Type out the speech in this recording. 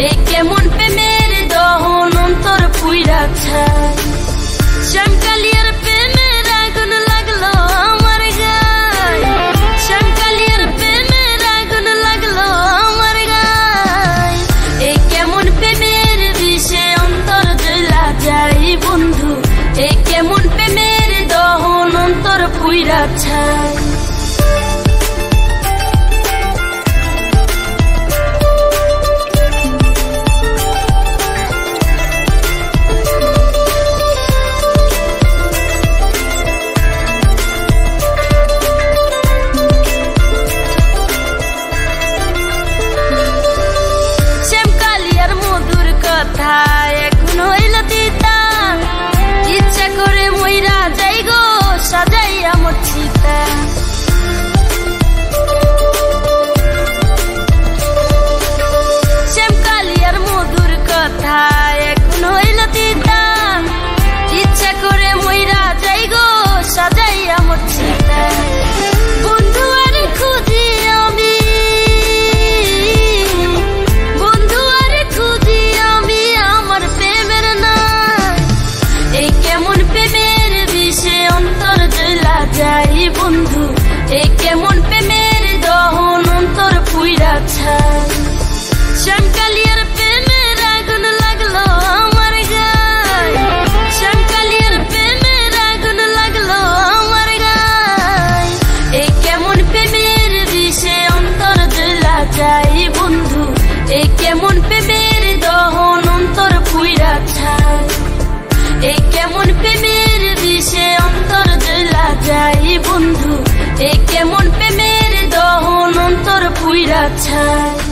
এ কেমন প্রেমের দহন অন্তর পুইরা ছাই। শ্যামকালিয়ার প্রেমের আগুন লাগলো আমার গায়, শ্যামকালিয়ার প্রেমের আগুন লাগলো আমার গায়। এ কেমন প্রেমের বিষে অন্তর জ্বলা যায় বন্ধু, এ কেমন প্রেমের দহন অন্তর পুইরা ছাই। এখন হইল তিতা, ইচ্ছা করে মইরা যাই গো সাজাইয়া মোর চিতা। শ্যামকালিয়ার মধুর কথা এখন হইল তিতা, ইচ্ছা করে মইরা যাই গো সাজাইয়া মোর চিতা। বন্ধু আর খুঁজি আমি, বন্ধু আর খুঁজি আমি আমার প্রেমের নাই। এই কেমন প্রেমের বিষে অন্তর জ্বলা যায় বন্ধু, এই কেমন প্রেমের দহন অন্তর পুইরা ছাই। শ্যামকালিয়ার প্রেমের আগুন লাগলো আমার গায়, শ্যামকালিয়ার প্রেমের আগুন লাগলো আমার গায়। এই কেমন প্রেমের বিষে অন্তর জ্বলা যায় বন্ধু, এই কেমন প্রেমের দহন অন্তর পুইরা ছাই। এই কেমন প্রেমের বিষে অন্তর জ্বলা যায় বন্ধু, এই কেমন প্রেমের দহন অন্তর পুইরা ছাই।